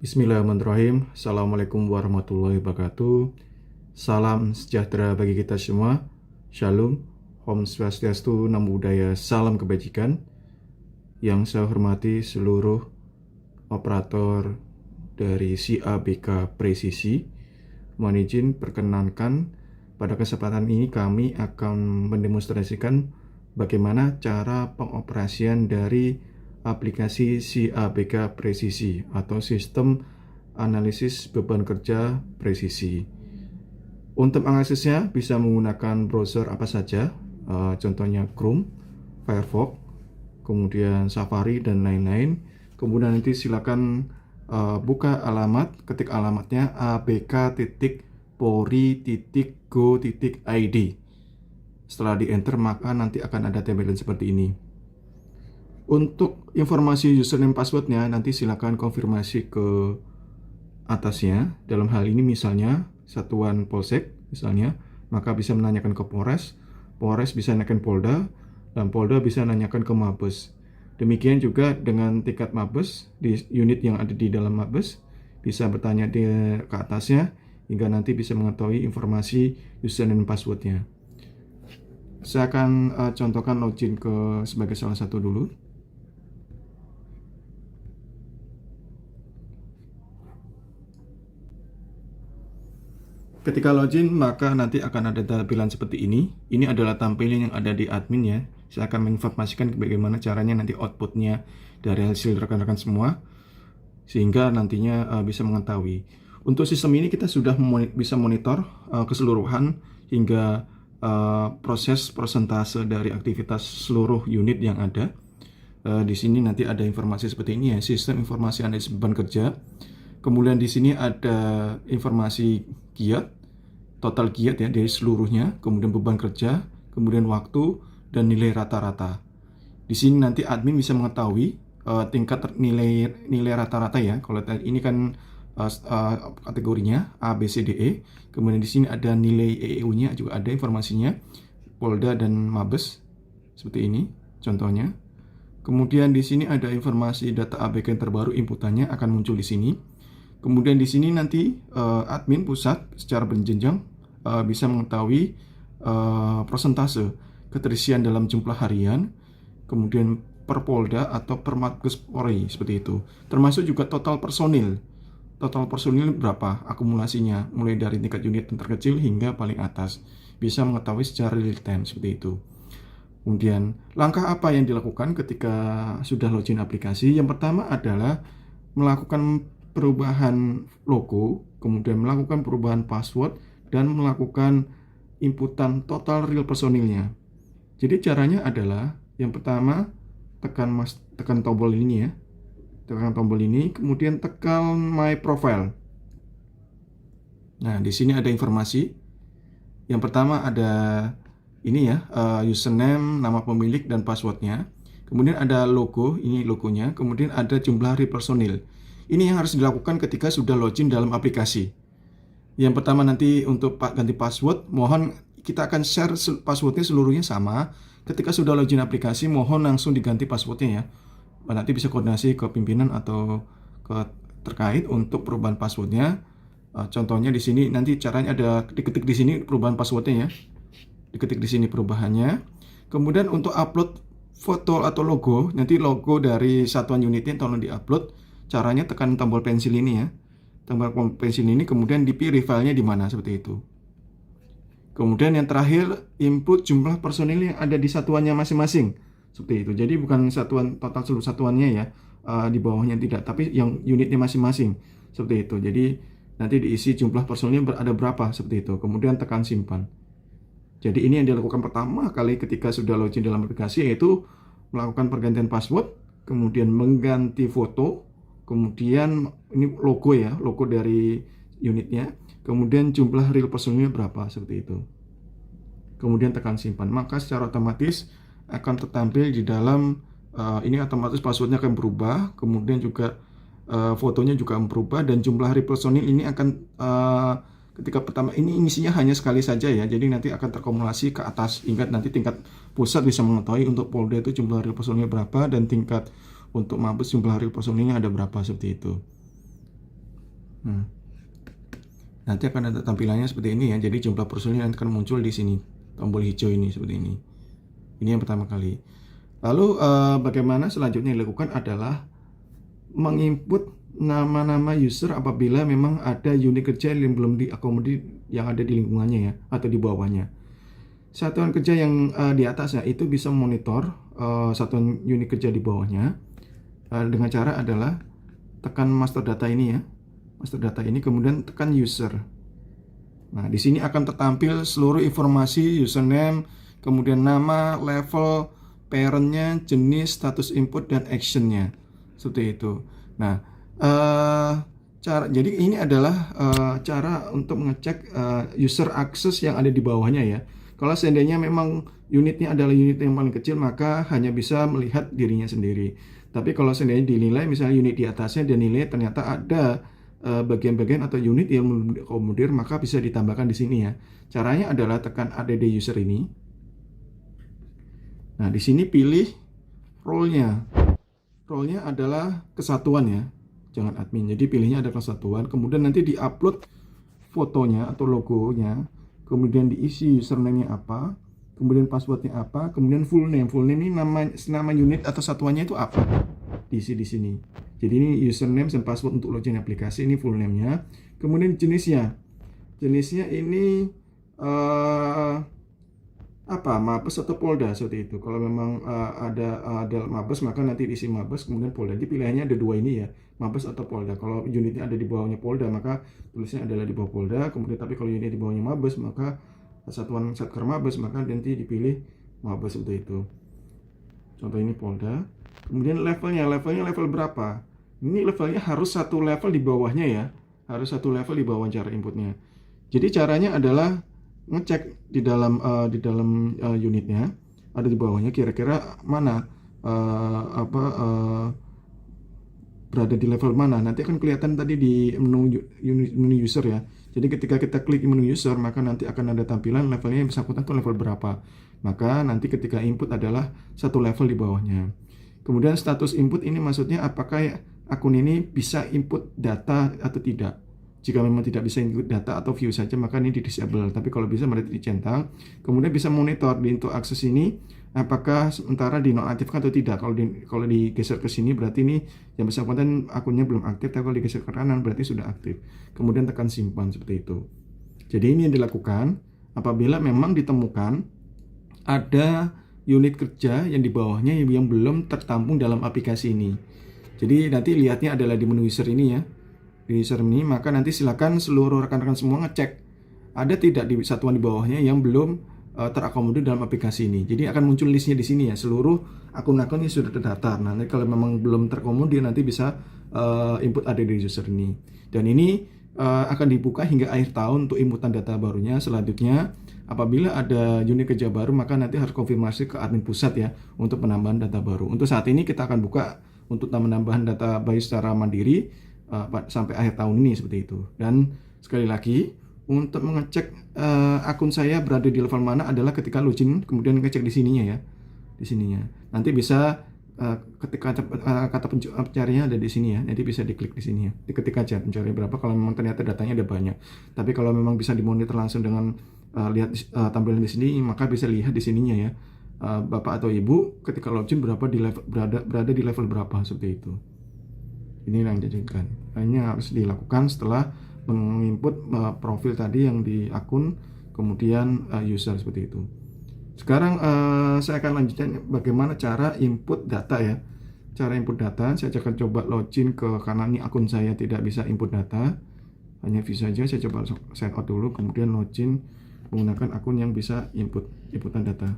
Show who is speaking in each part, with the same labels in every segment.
Speaker 1: Bismillahirrahmanirrahim. Assalamualaikum warahmatullahi wabarakatuh. Salam sejahtera bagi kita semua. Shalom. Om Swastiastu, Namo Buddhaya, salam kebajikan. Yang saya hormati seluruh operator dari CABK Presisi. Mohon izin perkenankan pada kesempatan ini kami akan mendemonstrasikan bagaimana cara pengoperasian dari aplikasi CABK Presisi atau Sistem Analisis Beban Kerja Presisi. Untuk mengaksesnya bisa menggunakan browser apa saja, contohnya Chrome, Firefox, kemudian Safari dan lain-lain. Kemudian nanti silakan buka alamat, ketik alamatnya abk.polri.go.id. Setelah di enter maka nanti akan ada tampilan seperti ini. Untuk informasi username passwordnya nanti silakan konfirmasi ke atasnya. Dalam hal ini misalnya Satuan Polsek misalnya, maka bisa menanyakan ke Polres, Polres bisa nanyakan Polda, dan Polda bisa nanyakan ke Mabes. Demikian juga dengan tingkat Mabes di unit yang ada di dalam Mabes, bisa bertanya ke atasnya hingga nanti bisa mengetahui informasi username passwordnya. Saya akan contohkan login ke sebagai salah satu dulu. Ketika login, maka nanti akan ada tampilan seperti ini. Ini adalah tampilan yang ada di admin ya. Saya akan menginformasikan bagaimana caranya nanti outputnya dari hasil rekan-rekan semua, sehingga nantinya bisa mengetahui. Untuk sistem ini kita sudah bisa monitor keseluruhan hingga proses persentase dari aktivitas seluruh unit yang ada. Di sini nanti ada informasi seperti ini ya, sistem informasi analisis beban kerja. Kemudian di sini ada informasi kiat, total kiat ya dari seluruhnya, kemudian beban kerja, kemudian waktu dan nilai rata-rata. Di sini nanti admin bisa mengetahui tingkat nilai rata-rata ya. Kalau ini kan kategorinya A, B, C, D, E. Kemudian di sini ada nilai EEU-nya juga ada informasinya, Polda dan Mabes seperti ini contohnya. Kemudian di sini ada informasi data ABK yang terbaru, inputannya akan muncul di sini. Kemudian di sini nanti admin pusat secara berjenjang bisa mengetahui persentase keterisian dalam jumlah harian, kemudian per Polda atau per Mabes Polri seperti itu. Termasuk juga total personil. Total personil berapa akumulasinya, mulai dari tingkat unit yang terkecil hingga paling atas. Bisa mengetahui secara real time seperti itu. Kemudian langkah apa yang dilakukan ketika sudah login aplikasi? Yang pertama adalah melakukan perubahan logo, kemudian melakukan perubahan password, dan melakukan inputan total real personilnya. Jadi caranya adalah yang pertama tekan tombol ini ya, tekan tombol ini, kemudian tekan my profile. Nah di sini ada informasi. Yang pertama ada ini ya, username, nama pemilik dan passwordnya. Kemudian ada logo, ini logonya. Kemudian ada jumlah real personil. Ini yang harus dilakukan ketika sudah login dalam aplikasi. Yang pertama nanti untuk ganti password, mohon kita akan share passwordnya seluruhnya sama. Ketika sudah login aplikasi, mohon langsung diganti passwordnya ya. Nanti bisa koordinasi ke pimpinan atau ke terkait untuk perubahan passwordnya. Contohnya di sini nanti caranya ada diketik di sini perubahan passwordnya ya. Diketik di sini perubahannya. Kemudian untuk upload foto atau logo, nanti logo dari satuan unitnya tolong diupload. Caranya tekan tombol pensil ini ya. Tombol pensil ini kemudian dipilih filenya di mana seperti itu. Kemudian yang terakhir input jumlah personil yang ada di satuannya masing-masing. Seperti itu. Jadi bukan satuan total seluruh satuannya ya. Di bawahnya tidak, tapi yang unitnya masing-masing. Seperti itu. Jadi nanti diisi jumlah personilnya ada berapa seperti itu. Kemudian tekan simpan. Jadi ini yang dilakukan pertama kali ketika sudah login dalam aplikasi, yaitu melakukan pergantian password, kemudian mengganti foto, kemudian ini logo ya, logo dari unitnya, kemudian jumlah real personilnya berapa seperti itu. Kemudian tekan simpan, maka secara otomatis akan tertampil di dalam ini otomatis passwordnya akan berubah, kemudian juga fotonya juga akan berubah, dan jumlah real personil ini akan ketika pertama ini isinya hanya sekali saja ya, jadi nanti akan terkumulasi ke atas hingga nanti tingkat pusat bisa mengetahui untuk Polda itu jumlah real personilnya berapa, dan tingkat untuk Mabes jumlah real personilnya ada berapa seperti itu. Nah, nanti akan ada tampilannya seperti ini ya. Jadi jumlah personil yang akan muncul di sini, tombol hijau ini seperti ini. Ini yang pertama kali. Lalu bagaimana selanjutnya yang dilakukan adalah menginput nama-nama user apabila memang ada unit kerja yang belum diakomodir yang ada di lingkungannya ya, atau di bawahnya. Satuan kerja yang di atasnya itu bisa monitor satuan unit kerja di bawahnya dengan cara adalah tekan master data ini ya, master data ini, kemudian tekan user. Nah, di sini akan tertampil seluruh informasi username, kemudian nama, level, parentnya, jenis, status input, dan actionnya. Seperti itu. Nah, jadi ini adalah cara untuk mengecek user akses yang ada di bawahnya ya. Kalau seandainya memang unitnya adalah unit yang paling kecil, maka hanya bisa melihat dirinya sendiri. Tapi kalau seandainya dinilai misalnya unit di atasnya dan nilai ternyata ada bagian-bagian atau unit yang belum diakomodir, maka bisa ditambahkan di sini ya. Caranya adalah tekan add user ini. Nah, di sini pilih role-nya. Role-nya adalah kesatuan ya, jangan admin. Jadi pilihnya ada kesatuan, kemudian nanti di-upload fotonya atau logonya, kemudian diisi username-nya apa, kemudian password-nya apa, kemudian full name. Full name ini nama unit atau satuannya itu apa? Diisi di sini. Jadi ini username dan password untuk login aplikasi, ini full name-nya. Kemudian jenisnya. Jenisnya ini apa, Mabes atau Polda seperti itu. Kalau memang ada Mabes, maka nanti diisi Mabes kemudian Polda. Jadi pilihannya ada dua ini ya, Mabes atau Polda. Kalau unitnya ada di bawahnya Polda, maka tulisnya adalah di bawah Polda. Kemudian tapi kalau unitnya di bawahnya Mabes, maka satuan Satker Mabes, maka nanti dipilih Mabes seperti itu. Contoh ini Polda. Kemudian levelnya level berapa? Ini levelnya harus satu level di bawahnya ya, harus satu level di bawah cara inputnya. Jadi caranya adalah ngecek di dalam unitnya, ada di bawahnya kira-kira mana berada di level mana. Nanti akan kelihatan tadi di menu user ya. Jadi ketika kita klik menu user, maka nanti akan ada tampilan levelnya yang bersangkutan itu level berapa. Maka nanti ketika input adalah satu level di bawahnya. Kemudian status input ini maksudnya apakah akun ini bisa input data atau tidak. Jika memang tidak bisa input data atau view saja, maka ini di disable. Tapi kalau bisa berarti dicentang. Kemudian bisa monitor di untuk akses ini apakah sementara dinonaktifkan atau tidak. Kalau digeser ke sini berarti ini yang bersangkutan akunnya belum aktif. Tapi kalau digeser ke kanan berarti sudah aktif. Kemudian tekan simpan seperti itu. Jadi ini yang dilakukan apabila memang ditemukan ada unit kerja yang di bawahnya yang belum tertampung dalam aplikasi ini. Jadi nanti lihatnya adalah di menu user ini ya. Di user ini, maka nanti silakan seluruh rekan-rekan semua ngecek ada tidak di satuan di bawahnya yang belum terakomodir dalam aplikasi ini. Jadi akan muncul listnya di sini ya, seluruh akun-akun yang sudah terdaftar. Nanti kalau memang belum terakomodir nanti bisa input ada di user ini. Dan ini akan dibuka hingga akhir tahun untuk inputan data barunya. Selanjutnya apabila ada unit kerja baru, maka nanti harus konfirmasi ke admin pusat ya untuk penambahan data baru. Untuk saat ini kita akan buka untuk penambahan data bayi secara mandiri sampai akhir tahun ini seperti itu. Dan sekali lagi untuk mengecek akun saya berada di level mana adalah ketika login kemudian ngecek di sininya ya, di sininya. Nanti bisa ketika kata pencariannya ada di sini ya, nanti bisa diklik di sini ya. Ketika aja pencarian berapa kalau memang ternyata datanya ada banyak. Tapi kalau memang bisa dimonitor langsung dengan lihat tampilan di sini, maka bisa lihat di sininya ya. Bapak atau Ibu ketika login berada di level berapa seperti itu. Ini yang dijadikan. Hanya harus dilakukan setelah menginput profil tadi yang di akun, kemudian user seperti itu. Sekarang saya akan lanjutkan bagaimana cara input data ya. Cara input data, saya akan coba login karena ini akun saya tidak bisa input data. Hanya view saja, saya coba sign out dulu, kemudian login menggunakan akun yang bisa inputan data.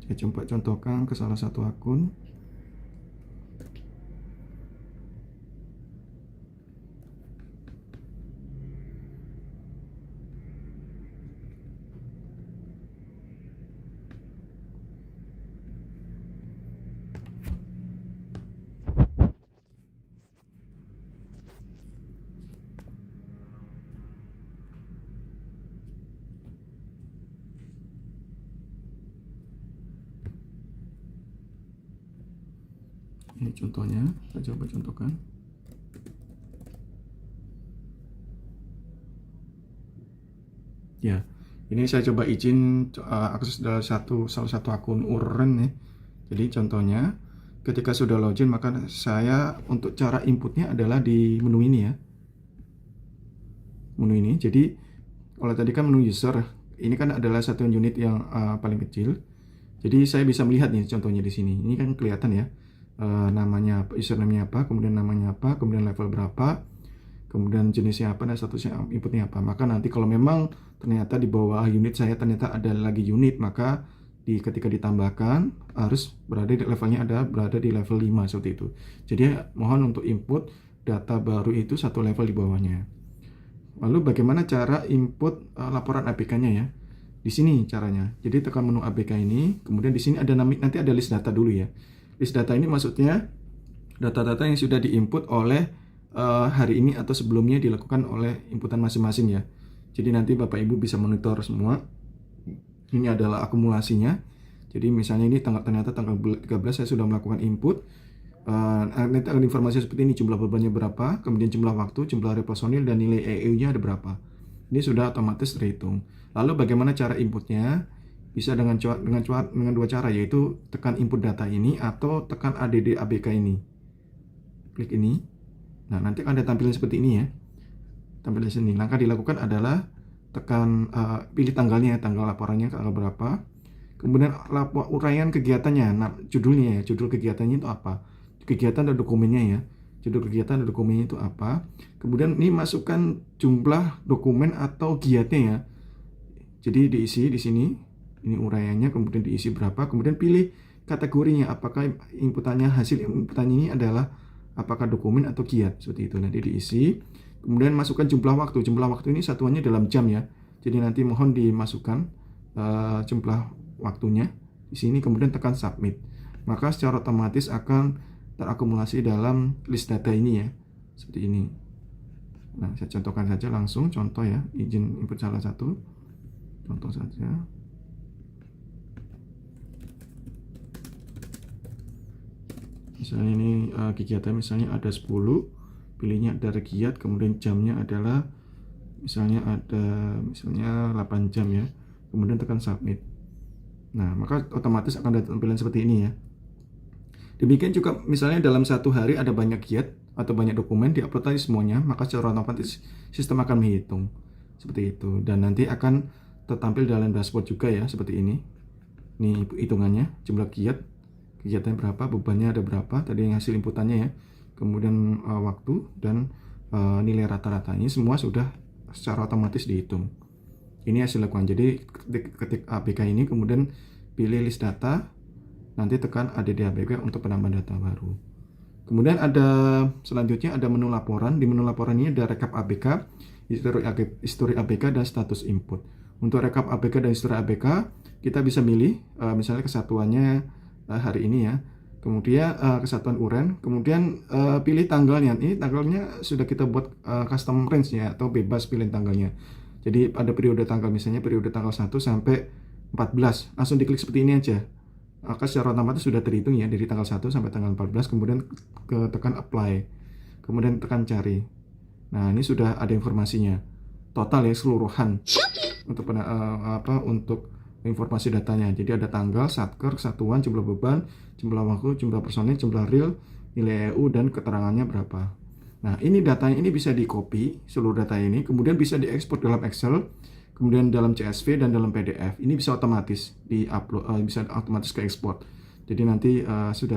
Speaker 1: Saya coba contohkan ke salah satu akun. Ini contohnya, saya coba contohkan. Ya, ini saya coba izin akses dari salah satu akun Uren ya. Jadi contohnya, ketika sudah login maka saya untuk cara inputnya adalah di menu ini ya. Menu ini. Jadi kalau tadi kan menu user, ini kan adalah satu unit yang paling kecil. Jadi saya bisa melihat nih contohnya di sini. Ini kan kelihatan ya. Namanya apa, username-nya apa, kemudian namanya apa, kemudian level berapa, kemudian jenisnya apa, dan statusnya inputnya apa. Maka nanti kalau memang ternyata di bawah unit saya ternyata ada lagi unit, maka ketika ditambahkan harus berada di level 5 seperti itu. Jadi mohon untuk input data baru itu satu level di bawahnya. Lalu bagaimana cara input laporan ABK-nya ya? Di sini caranya. Jadi tekan menu ABK ini, kemudian di sini ada nanti ada list data dulu ya. List data ini maksudnya data-data yang sudah diinput oleh hari ini atau sebelumnya dilakukan oleh inputan masing-masing ya. Jadi nanti Bapak Ibu bisa monitor semua. Ini adalah akumulasinya. Jadi misalnya ini ternyata tanggal 13 saya sudah melakukan input. Nanti ada informasi seperti ini, jumlah bebannya berapa, kemudian jumlah waktu, jumlah personil, dan nilai EEU-nya ada berapa. Ini sudah otomatis terhitung. Lalu bagaimana cara inputnya? Bisa dengan dua cara, yaitu tekan input data ini atau tekan ADD ABK ini. Klik ini. Nah, nanti akan ada tampilan seperti ini ya. Tampilan sini. Langkah dilakukan adalah tekan pilih tanggalnya, tanggal laporannya tanggal berapa. Kemudian uraian kegiatannya, nah, judulnya ya, judul kegiatannya itu apa? Kegiatan dan dokumennya ya. Judul kegiatan dan dokumennya itu apa? Kemudian ini masukkan jumlah dokumen atau giatnya ya. Jadi diisi di sini. Ini uraiannya, kemudian diisi berapa, kemudian pilih kategorinya, apakah hasil inputannya ini adalah apakah dokumen atau giat, seperti itu. Nanti diisi, kemudian masukkan jumlah waktu ini satuannya dalam jam ya, jadi nanti mohon dimasukkan jumlah waktunya di sini, kemudian tekan submit, maka secara otomatis akan terakumulasi dalam list data ini ya, seperti ini. Nah, saya contohkan saja langsung, contoh ya, izin input salah satu, contoh saja. Misalnya ini kegiatan misalnya ada 10, pilihnya dari giat, kemudian jamnya adalah misalnya 8 jam ya, kemudian tekan submit. Nah, maka otomatis akan ada tampilan seperti ini ya. Demikian juga misalnya dalam satu hari ada banyak giat atau banyak dokumen, diupload tadi semuanya, maka secara otomatis sistem akan menghitung seperti itu, dan nanti akan tertampil dalam dashboard juga ya, seperti ini. Ini hitungannya, jumlah giat, kegiatannya berapa, bebannya ada berapa, tadi yang hasil inputannya ya, kemudian waktu dan nilai rata-ratanya semua sudah secara otomatis dihitung. Ini hasil lakukan. Jadi ketik ABK ini, kemudian pilih list data, nanti tekan ADD ABK untuk penambahan data baru. Kemudian ada selanjutnya ada menu laporan. Di menu laporan ini ada rekap ABK, histori ABK, dan status input. Untuk rekap ABK dan histori ABK kita bisa milih misalnya kesatuannya hari ini ya, kemudian kesatuan uren, kemudian pilih tanggalnya. Ini tanggalnya sudah kita buat custom range ya, atau bebas pilih tanggalnya. Jadi ada periode tanggal, misalnya periode tanggal 1 sampai 14, langsung diklik seperti ini aja, maka secara otomatis sudah terhitung ya dari tanggal 1 sampai tanggal 14. Kemudian tekan apply, kemudian tekan cari. Nah, ini sudah ada informasinya total ya, keseluruhan untuk untuk informasi datanya. Jadi ada tanggal, satker, kesatuan, jumlah beban, jumlah waktu, jumlah personil, jumlah real, nilai EU, dan keterangannya berapa. Nah, ini datanya ini bisa di copy, seluruh data ini, kemudian bisa diekspor dalam Excel, kemudian dalam CSV, dan dalam PDF. Ini bisa otomatis di-upload, bisa otomatis ke ekspor. Jadi nanti sudah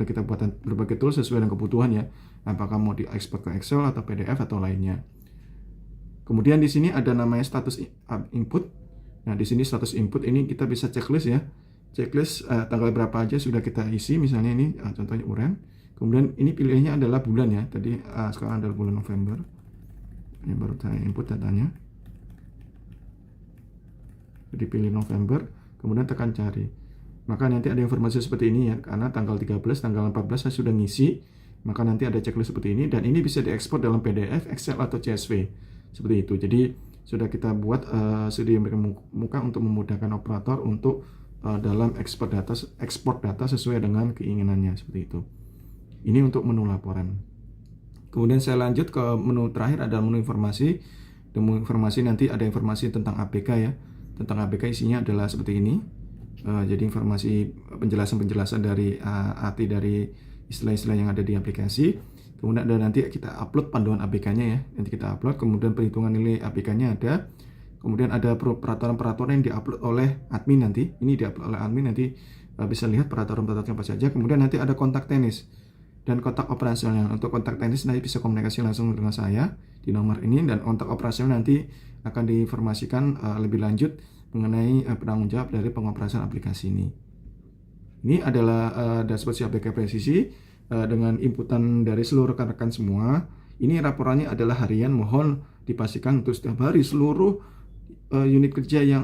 Speaker 1: kita buat berbagai tools sesuai dengan kebutuhan ya. Apakah mau diekspor ke Excel atau PDF atau lainnya. Kemudian di sini ada namanya status input. Nah, di sini status input ini kita bisa checklist ya. Checklist tanggal berapa aja sudah kita isi, misalnya ini contohnya uren. Kemudian ini pilihannya adalah bulan ya. Tadi sekarang adalah bulan November. Ini baru saya input datanya. Jadi pilih November, kemudian tekan cari. Maka nanti ada informasi seperti ini ya, karena tanggal 13, tanggal 14 saya sudah ngisi. Maka nanti ada checklist seperti ini, dan ini bisa diekspor dalam PDF, Excel, atau CSV. Seperti itu. Jadi sudah kita buat sedemikian muka untuk memudahkan operator untuk dalam ekspor data sesuai dengan keinginannya, seperti itu. Ini untuk menu laporan. Kemudian saya lanjut ke menu terakhir, ada menu informasi. Menu informasi nanti ada informasi tentang APK ya. Tentang APK isinya adalah seperti ini. Jadi informasi penjelasan dari arti dari istilah-istilah yang ada di aplikasi. Kemudian ada nanti kita upload panduan APK-nya ya. Nanti kita upload, kemudian perhitungan nilai APK-nya ada. Kemudian ada peraturan-peraturan yang diupload oleh admin nanti. Ini diupload oleh admin, nanti bisa lihat peraturan-peraturan apa saja. Kemudian nanti ada kontak teknis dan kontak operasional. Untuk kontak teknis nanti bisa komunikasi langsung dengan saya di nomor ini, dan kontak operasional nanti akan diinformasikan lebih lanjut mengenai penanggung jawab dari pengoperasian aplikasi ini. Ini adalah dashboard si APK Presisi dengan inputan dari seluruh rekan-rekan semua. Ini laporannya adalah harian, mohon dipastikan untuk setiap hari seluruh unit kerja yang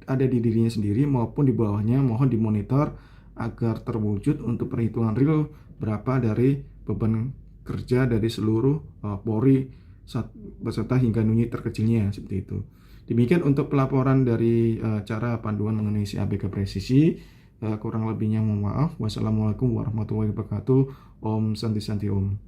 Speaker 1: ada di dirinya sendiri maupun di bawahnya mohon dimonitor agar terwujud untuk perhitungan real berapa dari beban kerja dari seluruh Polri beserta hingga unit terkecilnya, seperti itu. Demikian untuk pelaporan dari cara panduan mengenai si APK Presisi. Kurang lebihnya mohon maaf. Wassalamualaikum warahmatullahi wabarakatuh. Om Santi Santi Om.